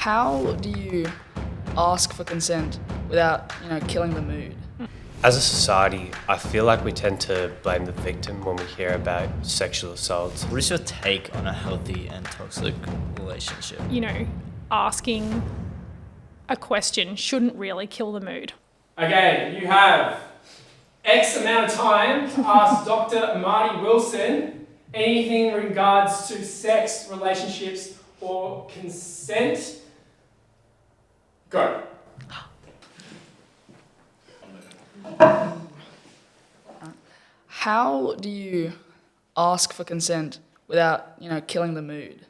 How do you ask for consent without, killing the mood? As a society, I feel like we tend to blame the victim when we hear about sexual assaults. What is your take on a healthy and toxic relationship? Asking a question shouldn't really kill the mood. Okay, you have X amount of time to ask Dr. Mardi Wilson anything in regards to sex, relationships, or consent. Go. How do you ask for consent without, killing the mood?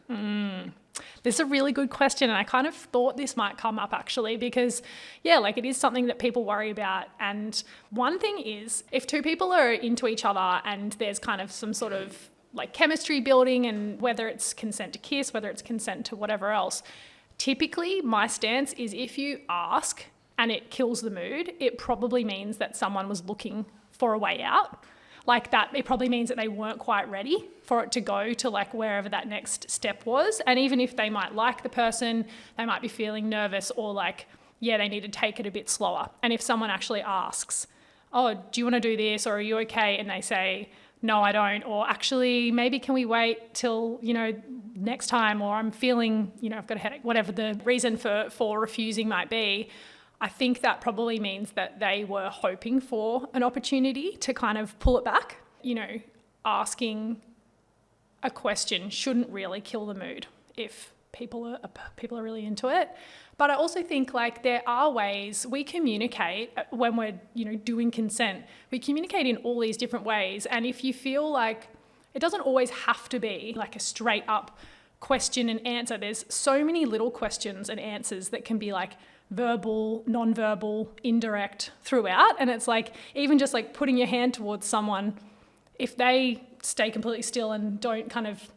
This is a really good question, and I kind of thought this might come up actually because, it is something that people worry about. And one thing is, if two people are into each other and there's kind of some sort of chemistry building, and whether it's consent to kiss, whether it's consent to whatever else, typically my stance is if you ask and it kills the mood, it probably means that someone was looking for a way out. It probably means that they weren't quite ready for it to go to wherever that next step was. And even if they might like the person, they might be feeling nervous or they need to take it a bit slower. And if someone actually asks, oh, do you want to do this? Or are you okay? And they say, no, I don't. Or actually, maybe can we wait till, next time? Or I'm feeling, I've got a headache, whatever the reason for refusing might be. I think that probably means that they were hoping for an opportunity to kind of pull it back. Asking a question shouldn't really kill the mood if people are really into it. But I also think there are ways we communicate when we're, doing consent. We communicate in all these different ways. And if you feel it doesn't always have to be a straight up question and answer. There's so many little questions and answers that can be verbal, non-verbal, indirect throughout. And it's even just putting your hand towards someone, if they stay completely still and don't kind of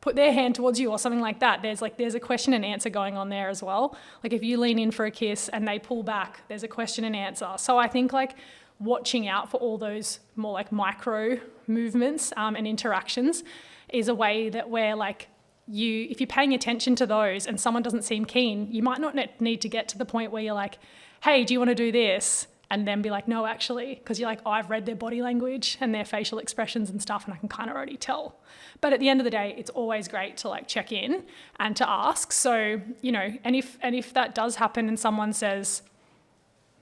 put their hand towards you or something like that, there's a question and answer going on there as well. If you lean in for a kiss and they pull back, there's a question and answer. So I think watching out for all those more micro movements and interactions is a way that where if you're paying attention to those and someone doesn't seem keen, you might not need to get to the point where you're hey, do you want to do this? And then be no, actually, because you're I've read their body language and their facial expressions and stuff, and I can kind of already tell. But at the end of the day, it's always great to check in and to ask. So, and if that does happen and someone says,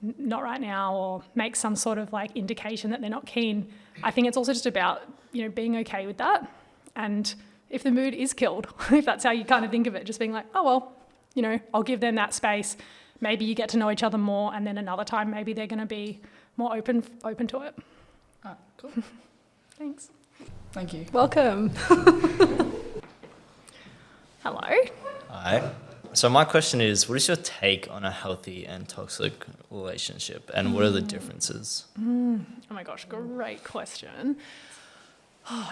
not right now, or makes some sort of indication that they're not keen, I think it's also just about, being okay with that. And if the mood is killed, if that's how you kind of think of it, just being oh, well, I'll give them that space. Maybe you get to know each other more, and then another time maybe they're going to be more open to it. Ah, cool. Thanks. Thank you. Welcome. Hello. Hi. So my question is, what is your take on a healthy and toxic relationship, and what are the differences? Oh my gosh, great question.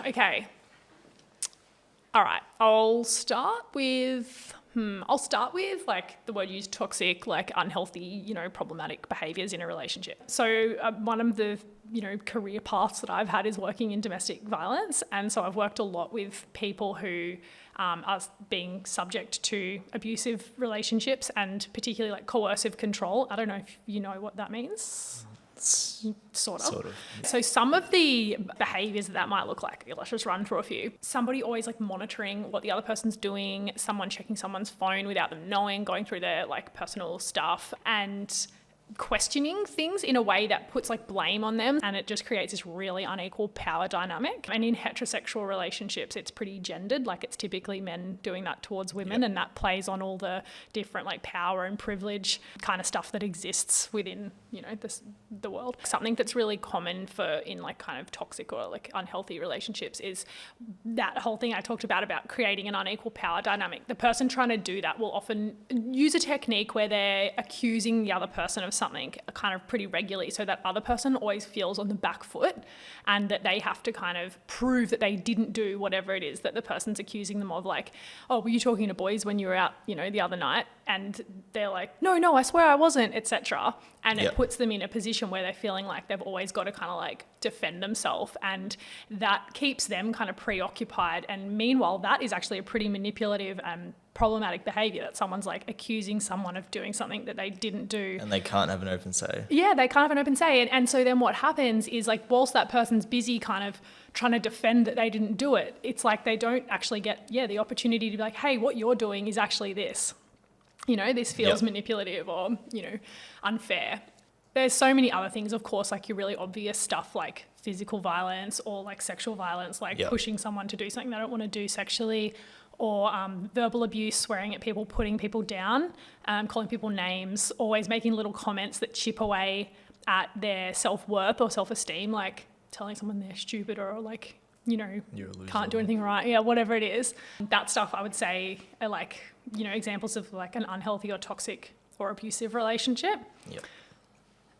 Okay. All right, I'll start with the word used, toxic, unhealthy, problematic behaviours in a relationship. So one of the, career paths that I've had is working in domestic violence. And so I've worked a lot with people who are being subject to abusive relationships, and particularly coercive control. I don't know if you know what that means. Sort of. So some of the behaviours that might look like, let's just run through a few. Somebody always monitoring what the other person's doing, someone checking someone's phone without them knowing, going through their personal stuff, and questioning things in a way that puts blame on them, and it just creates this really unequal power dynamic. And in heterosexual relationships, it's pretty gendered. It's typically men doing that towards women, and that plays on all the different power and privilege kind of stuff that exists within the world. Something that's really common in kind of toxic or unhealthy relationships is that whole thing I talked about creating an unequal power dynamic. The person trying to do that will often use a technique where they're accusing the other person of something kind of pretty regularly, so that other person always feels on the back foot, and that they have to kind of prove that they didn't do whatever it is that the person's accusing them of. Oh, were you talking to boys when you were out, the other night? And they're no, I swear I wasn't, etc. And it puts them in a position where they're feeling they've always got to kind of defend themselves, and that keeps them kind of preoccupied. And meanwhile, that is actually a pretty manipulative and problematic behavior, that someone's like accusing someone of doing something that they didn't do. And they can't have an open say. Yeah, they can't have an open say. And so then what happens is, like, whilst that person's busy kind of trying to defend that they didn't do it, it's like they don't actually get, the opportunity to be like, hey, what you're doing is actually this. You know, this feels manipulative or, unfair. There's so many other things, of course, like your really obvious stuff like physical violence or like sexual violence, like pushing someone to do something they don't want to do sexually, or verbal abuse, swearing at people, putting people down, calling people names, always making little comments that chip away at their self-worth or self-esteem, like telling someone they're stupid or like, can't do anything right. Whatever it is. That stuff I would say are like, examples of like an unhealthy or toxic or abusive relationship. Yep.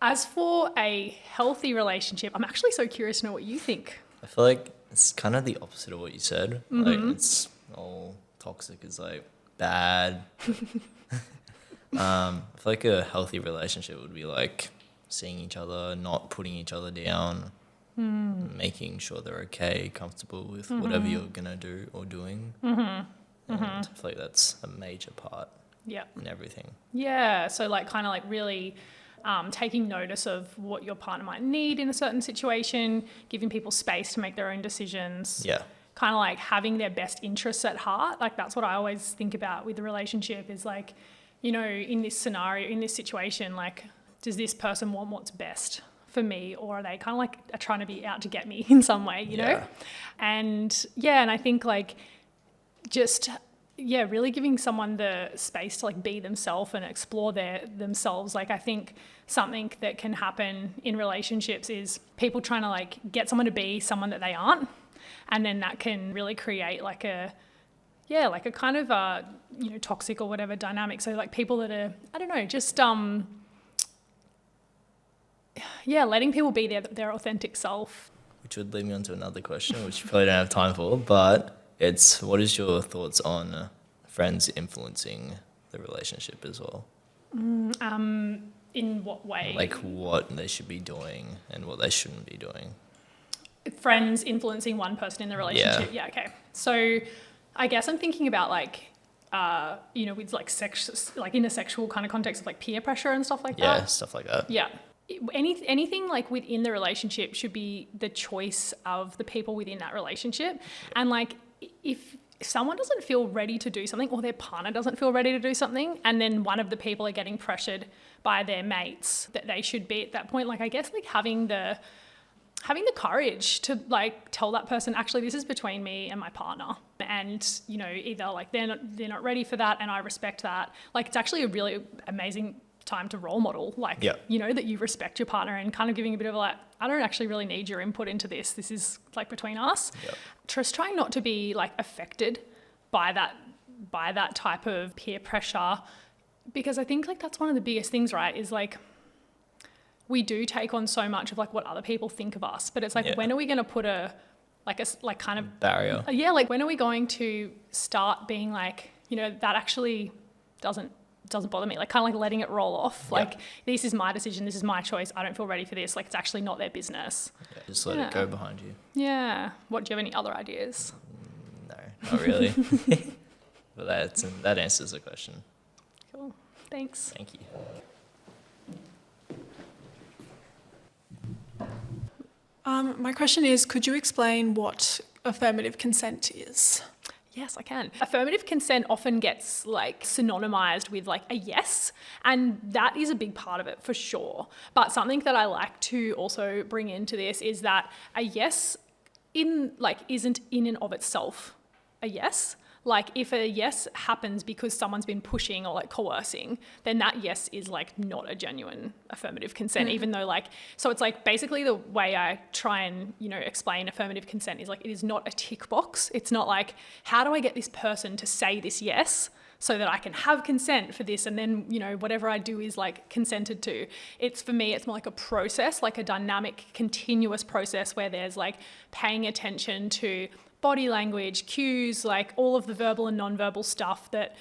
As for a healthy relationship, I'm actually so curious to know what you think. I feel like it's kind of the opposite of what you said. Like, it's all toxic is like bad. I feel like a healthy relationship would be like seeing each other, not putting each other down, making sure they're okay, comfortable with whatever you're gonna do or doing. And I feel like that's a major part in everything. Yeah, so like kind of like really taking notice of what your partner might need in a certain situation, giving people space to make their own decisions. Yeah. Kind of like having their best interests at heart. Like that's what I always think about with the relationship is like, in this scenario, in this situation, like, does this person want what's best for me, or are they kind of like are trying to be out to get me in some way, you know? And and I think like just really giving someone the space to like be themselves and explore themselves. Like I think something that can happen in relationships is people trying to like get someone to be someone that they aren't. And then that can really create like a kind of a, toxic or whatever dynamic. So like people that are, I don't know, just, letting people be their authentic self. Which would lead me on to another question, which you probably don't have time for, but it's what is your thoughts on friends influencing the relationship as well? In what way? Like what they should be doing and what they shouldn't be doing. Friends influencing one person in the relationship. Yeah, okay. So I guess I'm thinking about like, with like like in a sexual kind of context of like peer pressure and stuff like that. Yeah, stuff like that. Yeah. Anything like within the relationship should be the choice of the people within that relationship. And like if someone doesn't feel ready to do something or their partner doesn't feel ready to do something and then one of the people are getting pressured by their mates that they should be at that point, like I guess like having the courage to like tell that person, actually this is between me and my partner, and either like they're not ready for that and I respect that. Like it's actually a really amazing time to role model, like that you respect your partner and kind of giving a bit of like, I don't actually really need your input into this is like between us. Just trying not to be like affected by that type of peer pressure, because I think like that's one of the biggest things, right, is like we do take on so much of like what other people think of us, but it's like when are we going to put a kind of barrier? Like when are we going to start being like, that actually doesn't bother me, like kind of like letting it roll off. Like this is my decision, this is my choice, I don't feel ready for this, like it's actually not their business. Just let it go behind you. What, do you have any other ideas? No, not really. But that answers the question. Cool, thanks. Thank you. My question is, could you explain what affirmative consent is? Yes, I can. Affirmative consent often gets like synonymized with like a yes, and that is a big part of it for sure. But something that I like to also bring into this is that a yes isn't in and of itself a yes. Like if a yes happens because someone's been pushing or like coercing, then that yes is like not a genuine affirmative consent, even though like, so it's like basically the way I try and, explain affirmative consent is like, it is not a tick box. It's not like, how do I get this person to say this yes so that I can have consent for this, and then, whatever I do is like consented to. For me, it's more like a process, like a dynamic, continuous process where there's like paying attention to body language, cues, like all of the verbal and non-verbal stuff that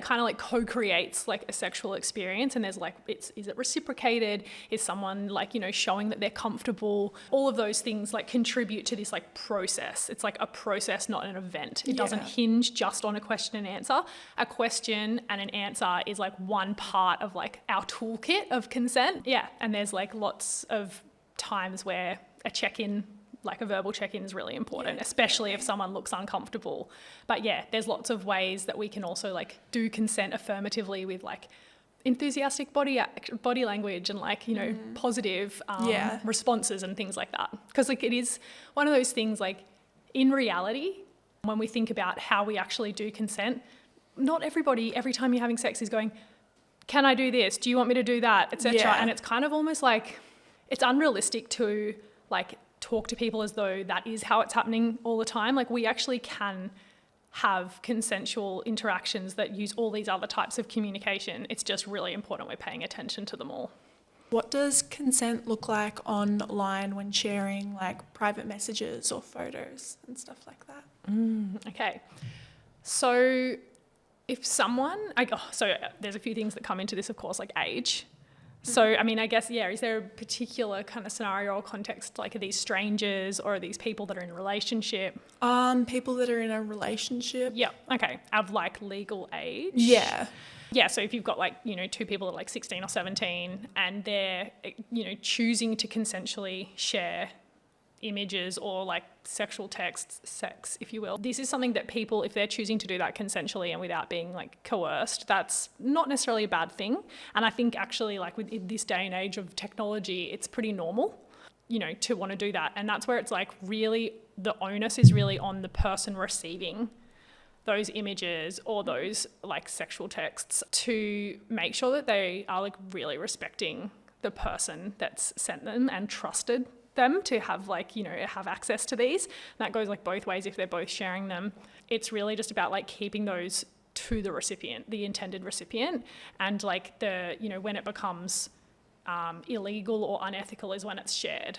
kind of like co-creates like a sexual experience. And there's like, is it reciprocated? Is someone like, showing that they're comfortable? All of those things like contribute to this like process. It's like a process, not an event. It doesn't hinge just on a question and answer. A question and an answer is like one part of like our toolkit of consent. Yeah. And there's like lots of times where a check-in, like a verbal check-in, is really important, especially if someone looks uncomfortable. But yeah, there's lots of ways that we can also like do consent affirmatively with like enthusiastic body language and like, positive responses and things like that. Because like it is one of those things, like in reality, when we think about how we actually do consent, not everybody, every time you're having sex, is going, can I do this? Do you want me to do that? Etc. Yeah. And it's kind of almost like, it's unrealistic to like talk to people as though that is how it's happening all the time. Like we actually can have consensual interactions that use all these other types of communication. It's just really important we're paying attention to them all. What does consent look like online when sharing like private messages or photos and stuff like that? Okay. So if someone, there's a few things that come into this, of course, like age. So, I mean, I guess, is there a particular kind of scenario or context, like are these strangers or are these people that are in a relationship? People that are in a relationship. Yeah, okay. Of like legal age? Yeah. Yeah, so if you've got like, two people that are like 16 or 17 and they're, choosing to consensually share images or like sexual texts, sex, if you will. This is something that people, if they're choosing to do that consensually and without being like coerced, that's not necessarily a bad thing. And I think actually like in this day and age of technology, it's pretty normal, to want to do that. And that's where it's like really the onus is really on the person receiving those images or those like sexual texts to make sure that they are like really respecting the person that's sent them and trusted them to have like, have access to these. That goes like both ways if they're both sharing them. It's really just about like keeping those to the recipient, the intended recipient. And like when it becomes illegal or unethical is when it's shared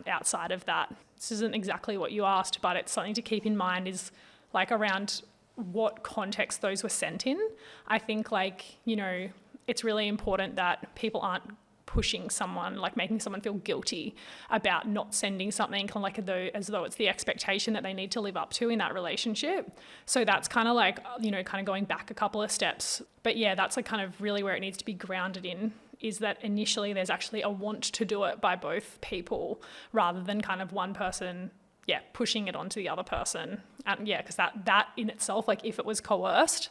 outside of that. This isn't exactly what you asked, but it's something to keep in mind is like around what context those were sent in. I think like, it's really important that people aren't pushing someone, like making someone feel guilty about not sending something like as though it's the expectation that they need to live up to in that relationship. So that's kind of like, kind of going back a couple of steps. But yeah, that's like kind of really where it needs to be grounded in, is that initially there's actually a want to do it by both people rather than kind of one person, pushing it onto the other person. And because that in itself, like if it was coerced,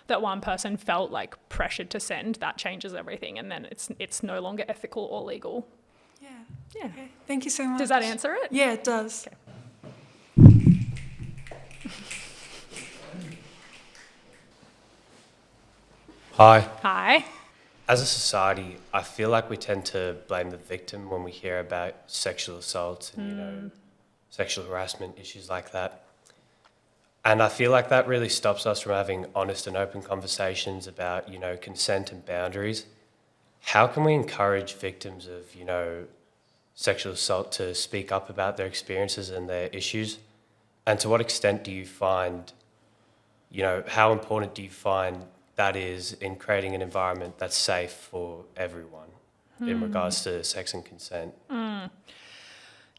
that one person felt like pressured to send, that changes everything, and then it's no longer ethical or legal. Yeah. Okay. Thank you so much. Does that answer it? Yeah, it does. Okay. Hi. As a society, I feel like we tend to blame the victim when we hear about sexual assaults and, sexual harassment, issues like that. And I feel like that really stops us from having honest and open conversations about, consent and boundaries. How can we encourage victims of, sexual assault to speak up about their experiences and their issues? And to what extent do you find, how important do you find that is in creating an environment that's safe for everyone in regards to sex and consent?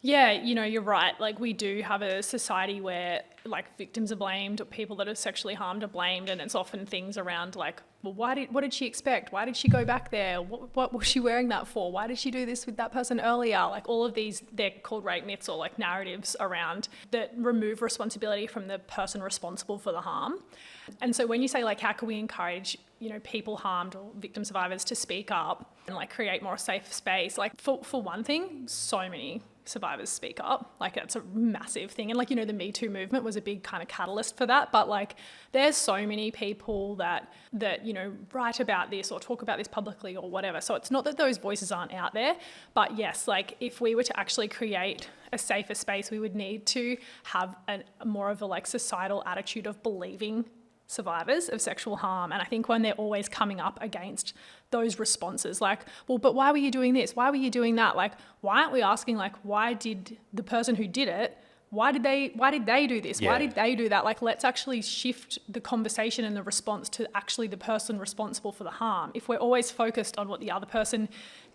Yeah, you're right. Like we do have a society where like victims are blamed, or people that are sexually harmed are blamed, and it's often things around like, well, what did she expect? Why did she go back there? What was she wearing that for? Why did she do this with that person earlier? Like all of these, they're called rape myths or like narratives around that remove responsibility from the person responsible for the harm. And so when you say like, how can we encourage, people harmed or victim survivors to speak up and like create more safe space? Like for one thing, so many survivors speak up. Like that's a massive thing. And like, the Me Too movement was a big kind of catalyst for that. But like there's so many people that write about this or talk about this publicly or whatever. So it's not that those voices aren't out there, but yes, like if we were to actually create a safer space, we would need to have more of a like societal attitude of believing survivors of sexual harm. And I think when they're always coming up against those responses, like, well, but why were you doing this? Why were you doing that? Like, why aren't we asking like, why did the person who did it, why did they do this? Yeah. Why did they do that? Like, let's actually shift the conversation and the response to actually the person responsible for the harm. If we're always focused on what the other person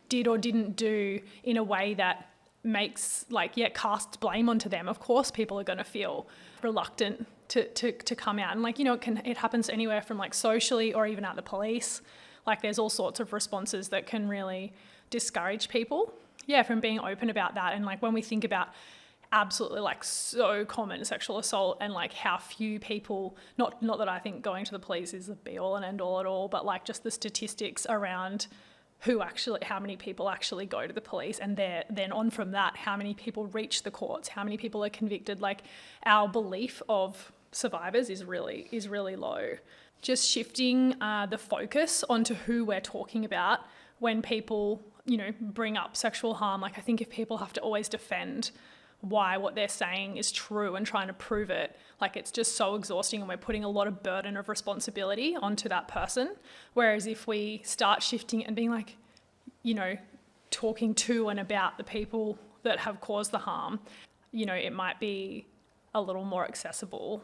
did or didn't do in a way that makes, like, casts blame onto them, of course people are going to feel reluctant to come out. And, like, you know, it happens anywhere from, like, socially or even at the police. Like, there's all sorts of responses that can really discourage people, from being open about that. And, like, when we think about absolutely, like, so common sexual assault and, like, how few people, not that I think going to the police is the be all and end all at all, but, like, just the statistics around how many people actually go to the police, and then on from that, how many people reach the courts, how many people are convicted. Like, our belief of survivors is really low. Just shifting the focus onto who we're talking about when people, you know, bring up sexual harm. Like, I think if people have to always defend why what they're saying is true and trying to prove it, like, it's just so exhausting, and we're putting a lot of burden of responsibility onto that person. Whereas if we start shifting and being like, you know, talking to and about the people that have caused the harm, you know, it might be a little more accessible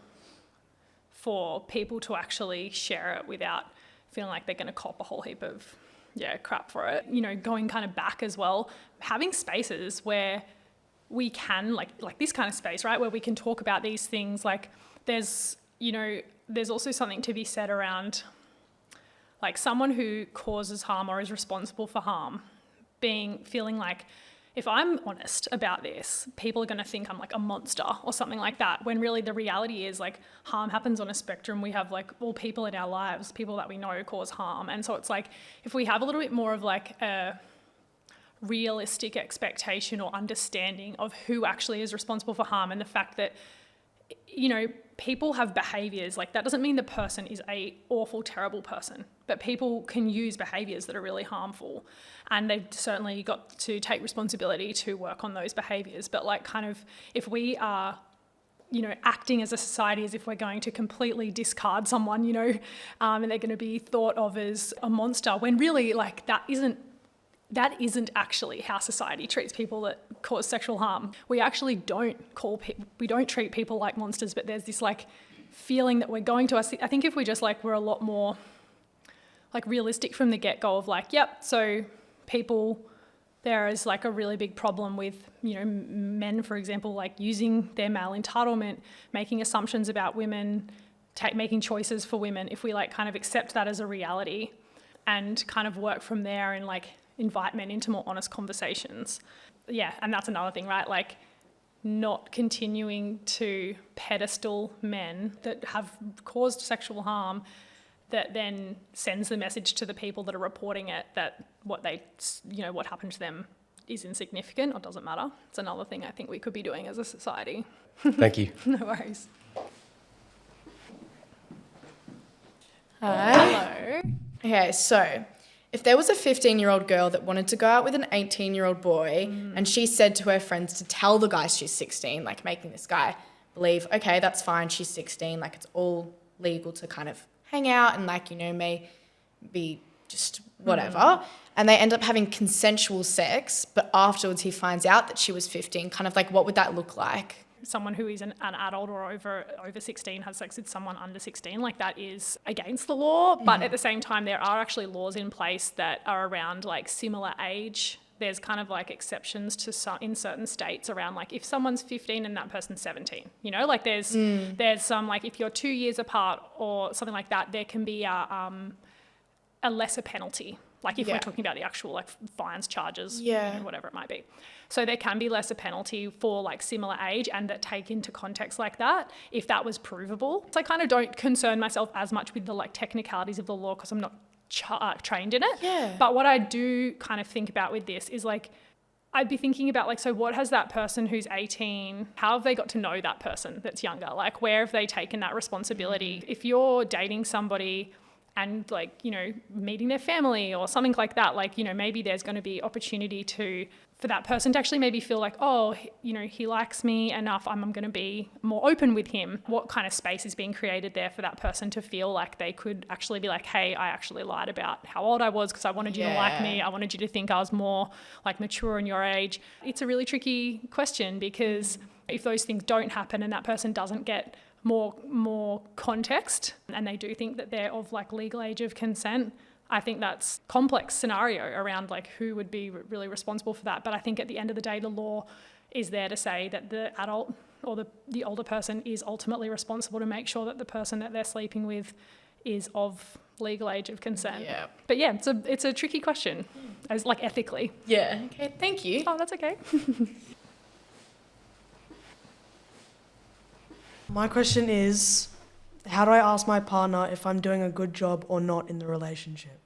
for people to actually share it without feeling like they're going to cop a whole heap of crap for it. You know, going kind of back as well, having spaces where we can, like this kind of space, right, where we can talk about these things. Like, there's also something to be said around, like, someone who causes harm or is responsible for harm feeling like, if I'm honest about this, people are going to think I'm, like, a monster or something like that, when really the reality is, like, harm happens on a spectrum. We have, like, all people in our lives, people that we know cause harm. And so it's like, if we have a little bit more of, like, a realistic expectation or understanding of who actually is responsible for harm, and the fact that, you know, people have behaviours, like, that doesn't mean the person is a awful, terrible person, but people can use behaviours that are really harmful, and they've certainly got to take responsibility to work on those behaviours. But, like, kind of, if we are, you know, acting as a society as if we're going to completely discard someone, you know, and they're going to be thought of as a monster, when really, like, that isn't actually how society treats people that cause sexual harm. We actually don't treat people like monsters, but there's this, like, feeling that we're going to. I think if we just, like, we're a lot more, like, realistic from the get-go of, like, so people, there is, like, a really big problem with, you know, men, for example, like, using their male entitlement, making assumptions about women, making choices for women. If we, like, kind of accept that as a reality and kind of work from there and, like, invite men into more honest conversations. And that's another thing, right? Like, not continuing to pedestal men that have caused sexual harm, that then sends the message to the people that are reporting it that what happened to them is insignificant or doesn't matter. It's another thing I think we could be doing as a society. Thank you. No worries. Hi. Hello. Okay, so if there was a 15-year-old girl that wanted to go out with an 18-year-old boy and she said to her friends to tell the guy she's 16, like, making this guy believe, okay, that's fine, she's 16, like, it's all legal to kind of hang out and, like, you know, may be just whatever. And they end up having consensual sex, but afterwards he finds out that she was 15, kind of, like, what would that look like? Someone who is an adult or over 16 has sex with someone under 16, like, that is against the law. But at the same time, there are actually laws in place that are around, like, similar age. There's kind of, like, exceptions to some in certain states around, like, if someone's 15 and that person's 17, you know, like, there's some, like, if you're 2 years apart or something like that, there can be a lesser penalty. Like, if we're talking about the actual, like, fines, charges, you know, whatever it might be. So there can be lesser penalty for, like, similar age, and that take into context like that, if that was provable. So I kind of don't concern myself as much with the, like, technicalities of the law because I'm not trained in it. Yeah. But what I do kind of think about with this is, like, I'd be thinking about, like, so what has that person who's 18, how have they got to know that person that's younger? Like, where have they taken that responsibility? If you're dating somebody and like, you know, meeting their family or something like that, like, you know, maybe there's going to be opportunity for that person to actually maybe feel like, oh, you know, he likes me enough, I'm going to be more open with him. What kind of space is being created there for that person to feel like they could actually be like, hey, I actually lied about how old I was because I wanted you to like me. I wanted you to think I was more like mature in your age. It's a really tricky question, because if those things don't happen and that person doesn't get more context and they do think that they're of like legal age of consent, I think that's a complex scenario around like who would be really responsible for that. But I think at the end of the day, the law is there to say that the adult or the older person is ultimately responsible to make sure that the person that they're sleeping with is of legal age of consent. Yeah. But yeah, it's a tricky question, as like ethically. Yeah. Okay. Thank you. Oh, that's okay. My question is, how do I ask my partner if I'm doing a good job or not in the relationship?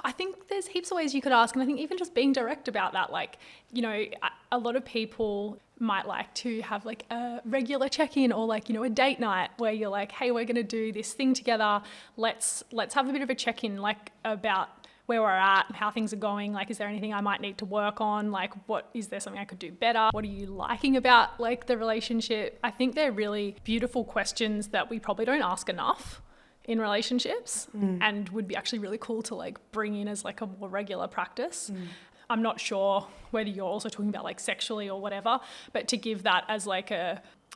I think there's heaps of ways you could ask, and I think even just being direct about that, like, you know, a lot of people might like to have like a regular check-in or like, you know, a date night where you're like, hey, we're going to do this thing together. Let's have a bit of a check-in, like about where we're at, how things are going, like is there anything I might need to work on, like is there something I could do better, what are you liking about like the relationship? I think they're really beautiful questions that we probably don't ask enough in relationships, and would be actually really cool to like bring in as like a more regular practice. I'm not sure whether you're also talking about like sexually or whatever, but to give that as like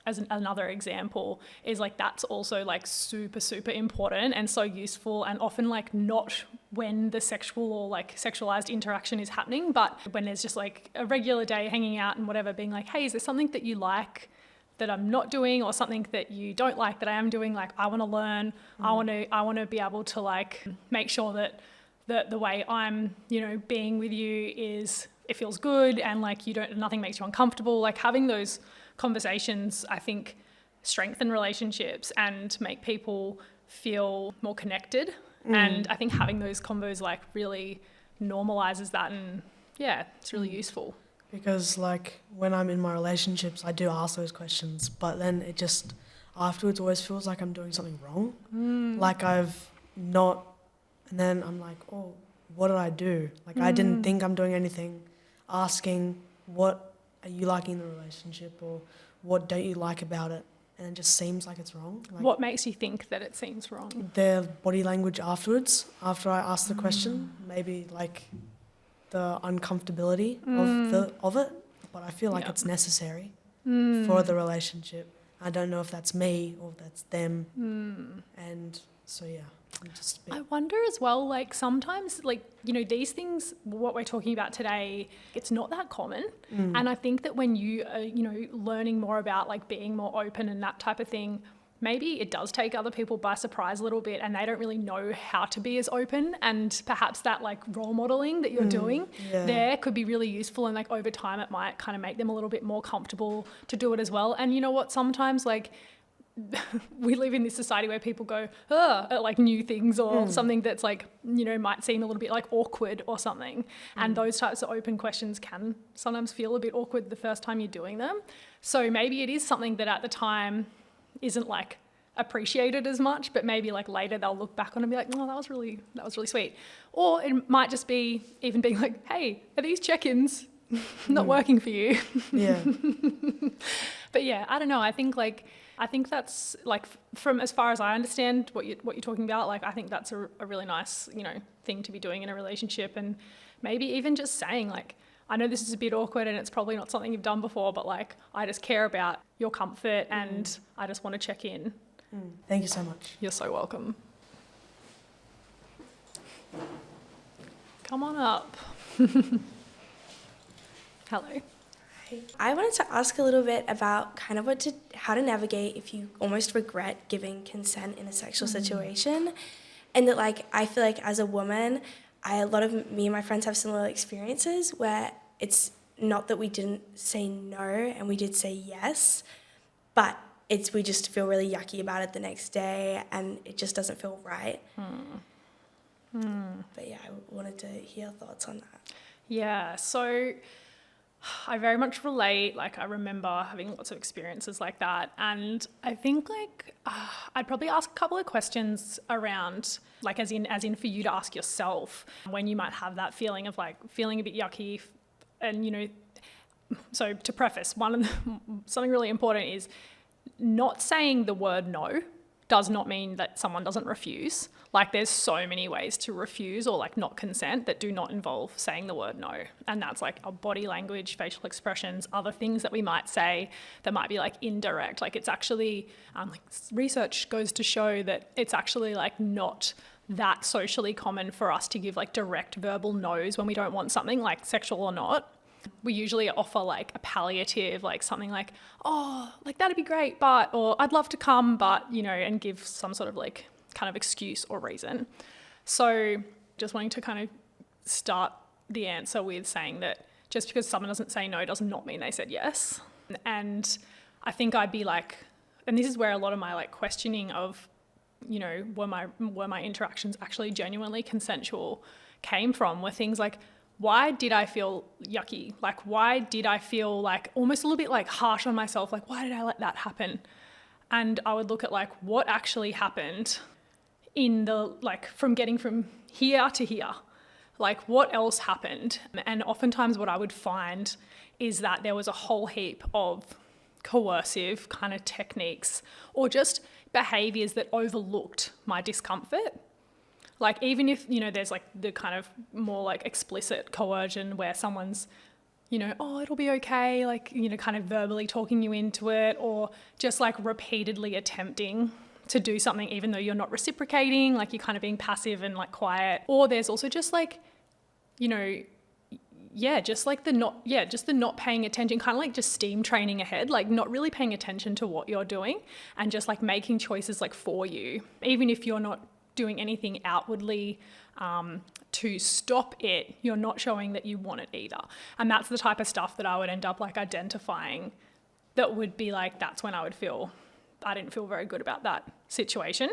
another example is like that's also like super important and so useful, and often like not when the sexual or like sexualized interaction is happening, but when there's just like a regular day hanging out and whatever, being like, hey, is there something that you like that I'm not doing, or something that you don't like that I am doing? Like I want to learn, I want to be able to like make sure that the way I'm, you know, being with you is, it feels good and like nothing makes you uncomfortable. Like having those conversations, I think, strengthen relationships and make people feel more connected. And I think having those combos like really normalizes that, and yeah, it's really useful. Because like when I'm in my relationships, I do ask those questions, but then it just afterwards always feels like I'm doing something wrong. Like I've not, and then I'm like, oh, what did I do? Like I didn't think I'm doing anything. Asking what are you liking in the relationship, or what don't you like about it, and it just seems like it's wrong. Like What makes you think that it seems wrong? their body language afterwards, after I ask the question, maybe like the uncomfortability of it, but I feel like it's necessary for the relationship. I don't know if that's me or if that's them, and so yeah. I wonder as well, like sometimes, like, you know, these things, what we're talking about today, it's not that common. And I think that when you are, you know, learning more about like being more open and that type of thing, maybe it does take other people by surprise a little bit, and they don't really know how to be as open, and perhaps that like role modeling that you're doing there could be really useful, and like over time it might kind of make them a little bit more comfortable to do it as well. And you know what, sometimes like we live in this society where people go at like new things or something that's like, you know, might seem a little bit like awkward or something, and those types of open questions can sometimes feel a bit awkward the first time you're doing them. So maybe it is something that at the time isn't like appreciated as much, but maybe like later they'll look back on and be like, oh, that was really sweet. Or it might just be even being like, hey, are these check-ins not working for you? Yeah. But yeah, I don't know. I think that's like, from as far as I understand what you're talking about, like I think that's a really nice, you know, thing to be doing in a relationship. And maybe even just saying like, I know this is a bit awkward and it's probably not something you've done before, but like I just care about your comfort and I just want to check in. Thank you so much. You're so welcome. Come on up. Hello. I wanted to ask a little bit about kind of how to navigate if you almost regret giving consent in a sexual situation. And that like, I feel like as a woman, a lot of me and my friends have similar experiences where it's not that we didn't say no and we did say yes, but we just feel really yucky about it the next day and it just doesn't feel right. But yeah, I wanted to hear thoughts on that. Yeah, so I very much relate. Like, I remember having lots of experiences like that. And I think, like, I'd probably ask a couple of questions around, like, as in for you to ask yourself when you might have that feeling of, like, feeling a bit yucky. And, you know, so to preface, something really important is not saying the word no does not mean that someone doesn't refuse. Like, there's so many ways to refuse or, like, not consent that do not involve saying the word no. And that's, like, our body language, facial expressions, other things that we might say that might be, like, indirect. Like, it's actually, like, research goes to show that it's actually, like, not that socially common for us to give, like, direct verbal no's when we don't want something, like, sexual or not. We usually offer, like, a palliative, like something like, oh, like, that'd be great, but, or I'd love to come, but, you know, and give some sort of, like, kind of excuse or reason. So just wanting to kind of start the answer with saying that just because someone doesn't say no does not mean they said yes. And I think I'd be like, and this is where a lot of my, like, questioning of, you know, were my interactions actually genuinely consensual came from, were things like, why did I feel yucky? Like, why did I feel, like, almost a little bit, like, harsh on myself? Like, why did I let that happen? And I would look at, like, what actually happened in the, like, from getting from here to here. Like, what else happened? And oftentimes what I would find is that there was a whole heap of coercive kind of techniques or just behaviours that overlooked my discomfort. Like, even if, you know, there's, like, the kind of more, like, explicit coercion where someone's, you know, oh, it'll be okay, like, you know, kind of verbally talking you into it, or just, like, repeatedly attempting to do something even though you're not reciprocating, like, you're kind of being passive and, like, quiet. Or there's also just, like, you know, just the not paying attention, kind of like just steam training ahead, like not really paying attention to what you're doing and just, like, making choices, like, for you, even if you're not doing anything outwardly to stop it, you're not showing that you want it either. And that's the type of stuff that I would end up, like, identifying that would be like, that's when I didn't feel very good about that situation.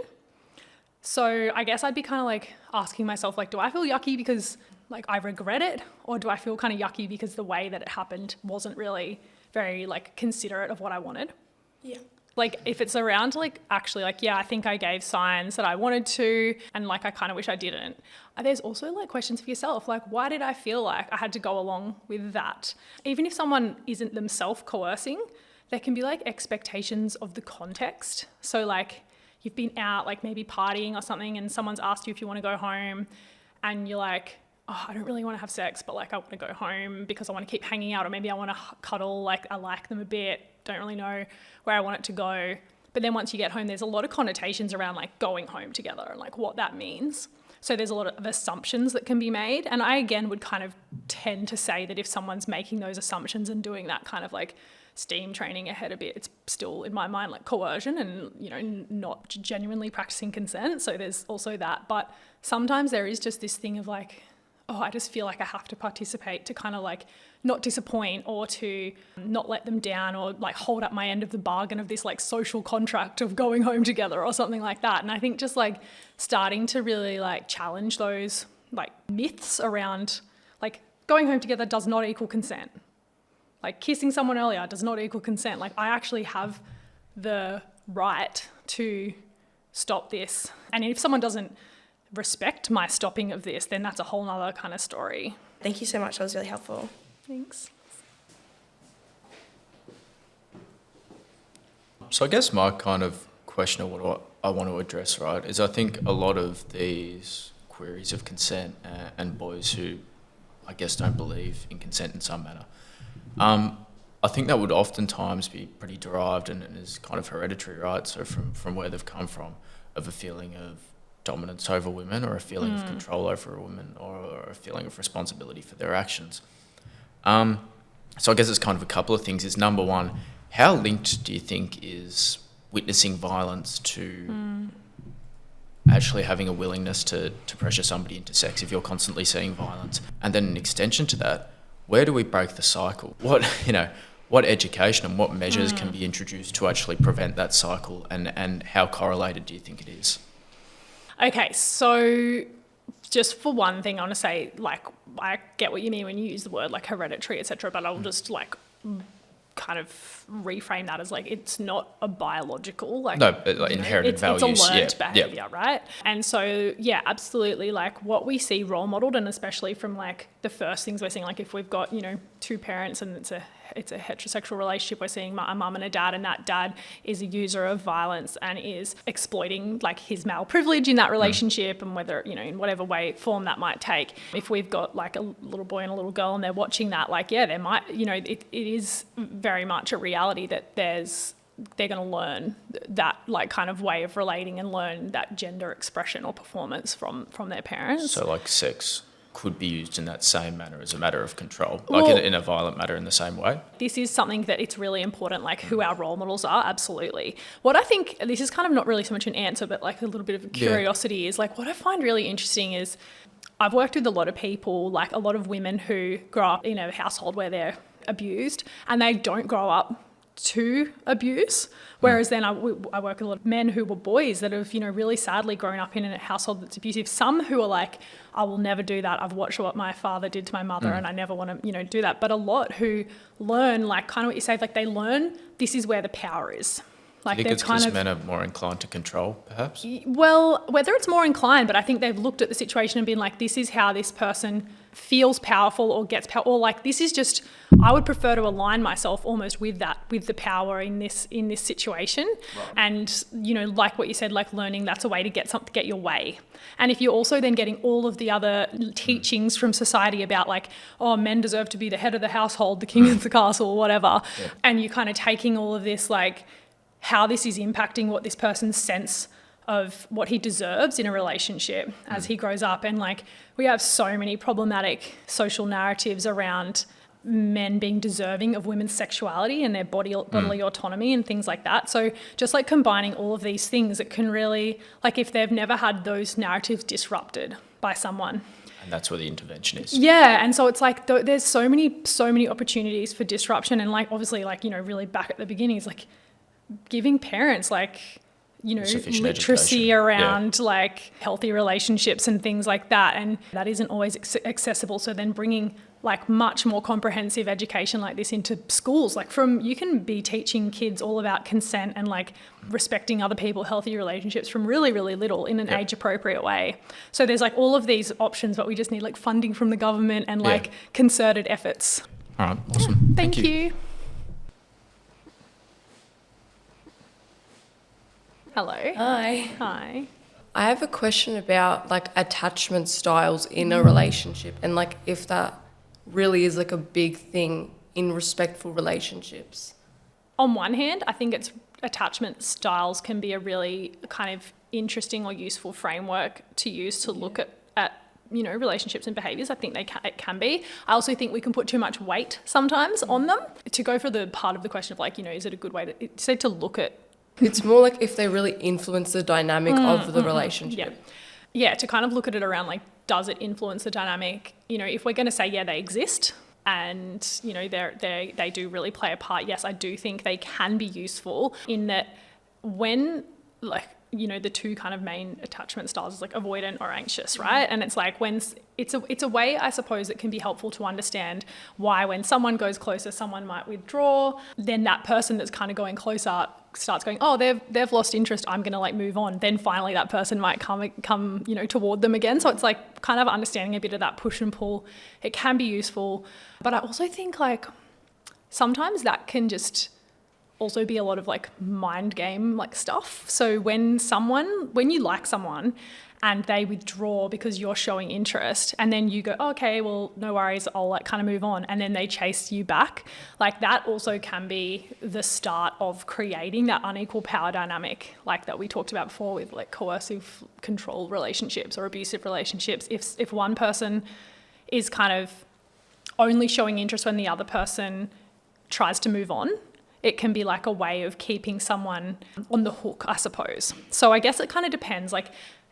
So I guess I'd be kind of, like, asking myself, like, do I feel yucky because, like, I regret it, or do I feel kind of yucky because the way that it happened wasn't really very, like, considerate of what I wanted? Yeah. Like, if it's around, like, actually, like, yeah, I think I gave signs that I wanted to, and, like, I kind of wish I didn't. There's also, like, questions for yourself, like, why did I feel like I had to go along with that? Even if someone isn't themselves coercing, there can be, like, expectations of the context. So, like, you've been out, like, maybe partying or something, and someone's asked you if you want to go home, and you're like, oh, I don't really want to have sex, but, like, I want to go home because I want to keep hanging out, or maybe I want to cuddle, like, I like them a bit, don't really know where I want it to go. But then once you get home, there's a lot of connotations around, like, going home together and, like, what that means. So there's a lot of assumptions that can be made. And I, again, would kind of tend to say that if someone's making those assumptions and doing that kind of, like, steam training ahead a bit, it's still, in my mind, like, coercion and, you know, not genuinely practicing consent. So there's also that. But sometimes there is just this thing of, like, oh, I just feel like I have to participate to kind of, like, not disappoint or to not let them down or, like, hold up my end of the bargain of this, like, social contract of going home together or something like that. And I think just, like, starting to really, like, challenge those, like, myths around, like, going home together does not equal consent. Like, kissing someone earlier does not equal consent. Like, I actually have the right to stop this. And if someone doesn't respect my stopping of this, then that's a whole nother kind of story. Thank you so much. That was really helpful. Thanks. So I guess my kind of question of what I want to address, right, is I think a lot of these queries of consent and boys who, I guess, don't believe in consent in some manner, I think that would oftentimes be pretty derived and is kind of hereditary, right? So from where they've come from, of a feeling of dominance over women, or a feeling of control over a woman, or a feeling of responsibility for their actions. So I guess it's kind of a couple of things. Is number one, how linked do you think is witnessing violence to actually having a willingness to pressure somebody into sex if you're constantly seeing violence? And then an extension to that, where do we break the cycle? What education and what measures can be introduced to actually prevent that cycle, and how correlated do you think it is? Okay, so just for one thing, I want to say, like, I get what you mean when you use the word like hereditary, etc. But I'll just like kind of reframe that as like it's not a biological like inherited values. It's a learned behavior, right? And so yeah, absolutely. Like what we see role modeled, and especially from like the first things we're seeing, like if we've got two parents and it's a heterosexual relationship, we're seeing a mum and a dad, and that dad is a user of violence and is exploiting like his male privilege in that relationship, and whether in whatever way form that might take. If we've got like a little boy and a little girl and they're watching that, like there might it is very much a reality that they're going to learn that like kind of way of relating and learn that gender expression or performance from their parents. So like sex could be used in that same manner as a matter of control, like in a violent manner in the same way. This is something that it's really important, like who our role models are, absolutely. What I think, this is kind of not really so much an answer, but like a little bit of a curiosity is like what I find really interesting is I've worked with a lot of people, like a lot of women who grow up in a household where they're abused and they don't grow up to abuse. Whereas then I work with a lot of men who were boys that have, really sadly grown up in a household that's abusive. Some who are like, I will never do that. I've watched what my father did to my mother and I never want to, do that. But a lot who learn, like kind of what you say, like they learn this is where the power is. Like do you think it's because men are more inclined to control, perhaps? Well, whether it's more inclined, but I think they've looked at the situation and been like, this is how this person feels powerful or gets power, or like this is just, I would prefer to align myself almost with that, with the power in this situation. Right. And like what you said, like learning that's a way to get your way. And if you're also then getting all of the other teachings from society about like, oh, men deserve to be the head of the household, the king of the castle, or whatever, and you're kind of taking all of this like how this is impacting what this person's sense of what he deserves in a relationship as he grows up. And like we have so many problematic social narratives around men being deserving of women's sexuality and their bodily autonomy and things like that. So just like combining all of these things, it can really, like if they've never had those narratives disrupted by someone. And that's where the intervention is. Yeah, and so it's like there's so many opportunities for disruption, and like obviously like really back at the beginning is like giving parents like sufficient literacy around like healthy relationships and things like that, and that isn't always accessible. So then bringing like much more comprehensive education like this into schools, like you can be teaching kids all about consent and like respecting other people, healthy relationships from really, really little in an age appropriate way. So there's like all of these options, but we just need like funding from the government and like concerted efforts. All right, awesome. Thank you. Hello. Hi. Hi. I have a question about like attachment styles in a relationship, and like if that really is like a big thing in respectful relationships. On one hand, I think attachment styles can be a really kind of interesting or useful framework to use to look at relationships and behaviours. I think it can be. I also think we can put too much weight sometimes on them. To go for the part of the question of like, is it a good way to look at. It's more like if they really influence the dynamic of the relationship. Yeah, to kind of look at it around like, does it influence the dynamic? If we're going to say, they exist and, they do really play a part, yes, I do think they can be useful in that when like, the two kind of main attachment styles is like avoidant or anxious, right? And it's like when it's a way, I suppose, that can be helpful to understand why when someone goes closer, someone might withdraw. Then that person that's kind of going closer starts going, oh, they've lost interest, I'm going to like move on. Then finally that person might come toward them again. So it's like kind of understanding a bit of that push and pull. It can be useful. But I also think like sometimes that can just also be a lot of like mind game like stuff. So when you like someone and they withdraw because you're showing interest, and then you go, oh, okay, well, no worries, I'll like kind of move on, and then they chase you back, like that also can be the start of creating that unequal power dynamic like that we talked about before with like coercive control relationships or abusive relationships. If one person is kind of only showing interest when the other person tries to move on, it can be like a way of keeping someone on the hook, I suppose. So I guess it kind of depends, like,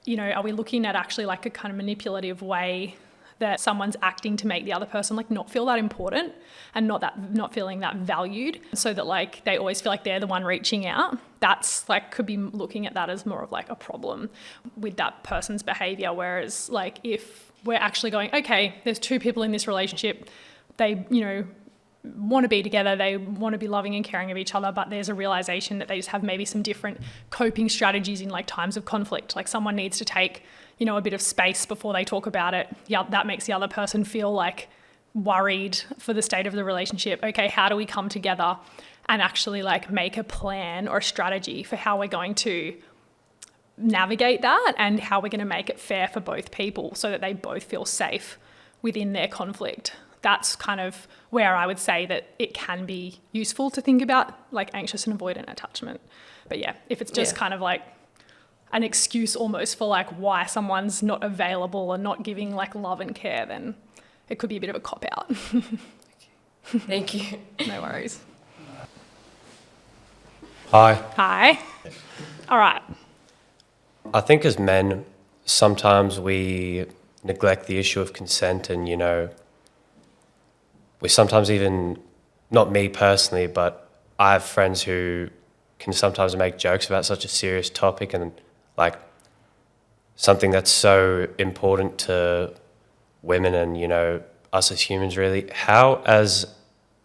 are we looking at actually like a kind of manipulative way that someone's acting to make the other person like not feel that important and not feeling that valued, so that like they always feel like they're the one reaching out. That's like, could be looking at that as more of like a problem with that person's behavior. Whereas like if we're actually going, okay, there's two people in this relationship, they, you know, want to be together, they want to be loving and caring of each other, but there's a realization that they just have maybe some different coping strategies in like times of conflict. Like someone needs to take, you know, a bit of space before they talk about it. Yeah, that makes the other person feel like worried for the state of the relationship. Okay, how do we come together and actually like make a plan or a strategy for how we're going to navigate that and how we're going to make it fair for both people so that they both feel safe within their conflict. That's kind of where I would say that it can be useful to think about like anxious and avoidant attachment. But yeah, if it's just kind of like an excuse almost for like why someone's not available and not giving like love and care, then it could be a bit of a cop-out. Thank you. No worries. Hi. All right. I think as men, sometimes we neglect the issue of consent, and, you know, we sometimes even, not me personally, but I have friends who can sometimes make jokes about such a serious topic and like something that's so important to women and, you know, us as humans really. How, as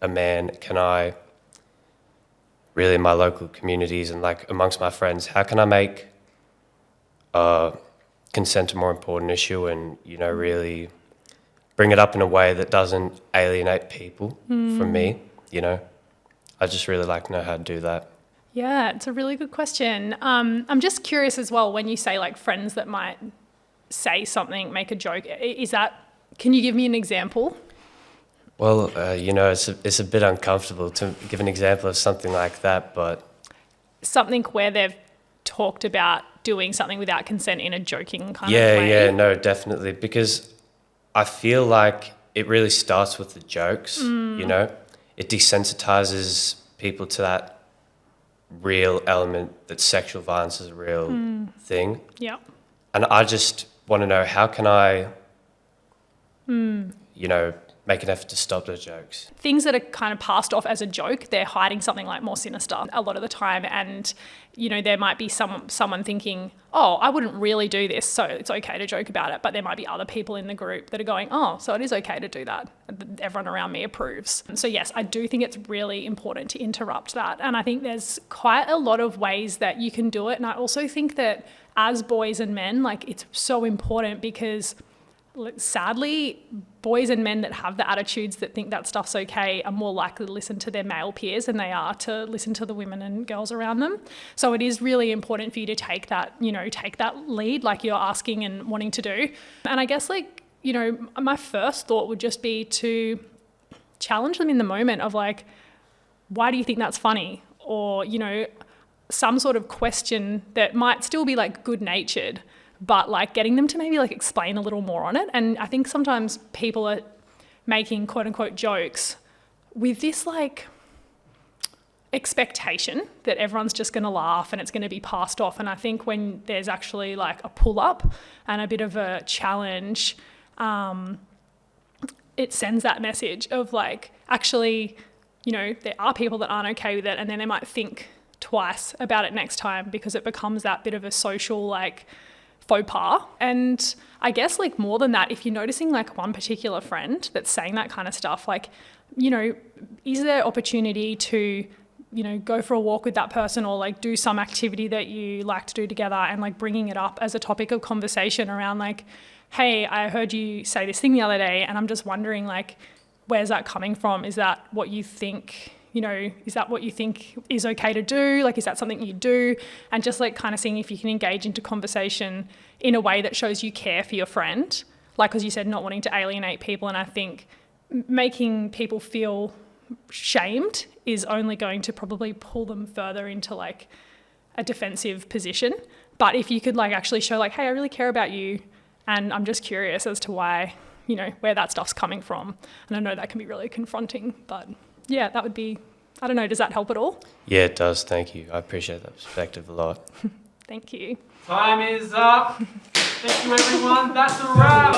a man, can I really in my local communities and like amongst my friends, how can I make consent a more important issue and, you know, really bring it up in a way that doesn't alienate people from me, you know? I just really like to know how to do that. Yeah, it's a really good question. I'm just curious as well, when you say like friends that might say something, make a joke, can you give me an example? Well, you know, it's a bit uncomfortable to give an example of something like that, but... Something where they've talked about doing something without consent in a joking kind of way? Yeah, no, definitely. Because I feel like it really starts with the jokes, you know? It desensitizes people to that real element that sexual violence is a real thing. Yeah. And I just want to know, how can I, you know, make an effort to stop those jokes? Things that are kind of passed off as a joke, they're hiding something like more sinister a lot of the time. And, you know, there might be someone thinking, oh, I wouldn't really do this, so it's okay to joke about it. But there might be other people in the group that are going, oh, so it is okay to do that. Everyone around me approves. So yes, I do think it's really important to interrupt that. And I think there's quite a lot of ways that you can do it. And I also think that as boys and men, like, it's so important because sadly, boys and men that have the attitudes that think that stuff's okay are more likely to listen to their male peers than they are to listen to the women and girls around them. So it is really important for you to take that lead like you're asking and wanting to do. And I guess, like, you know, my first thought would just be to challenge them in the moment of like, why do you think that's funny? Or, you know, some sort of question that might still be like good-natured, but like getting them to maybe like explain a little more on it. And I think sometimes people are making quote unquote jokes with this like expectation that everyone's just going to laugh and it's going to be passed off. And I think when there's actually like a pull up and a bit of a challenge, it sends that message of like, actually, you know, there are people that aren't okay with it, and then they might think twice about it next time because it becomes that bit of a social like faux pas. And I guess like more than that, if you're noticing like one particular friend that's saying that kind of stuff, like, you know, is there opportunity to, you know, go for a walk with that person or like do some activity that you like to do together and like bringing it up as a topic of conversation around like, hey, I heard you say this thing the other day and I'm just wondering like, where's that coming from? Is that what you think, you know, is that what you think is okay to do? Like, is that something you do? And just like kind of seeing if you can engage into conversation in a way that shows you care for your friend. Like, as you said, not wanting to alienate people. And I think making people feel shamed is only going to probably pull them further into like a defensive position. But if you could like actually show like, hey, I really care about you and I'm just curious as to why, you know, where that stuff's coming from. And I know that can be really confronting, but yeah, that would be, I don't know, does that help at all? Yeah, it does. Thank you. I appreciate that perspective a lot. Thank you. Time is up. Thank you, everyone. That's a wrap.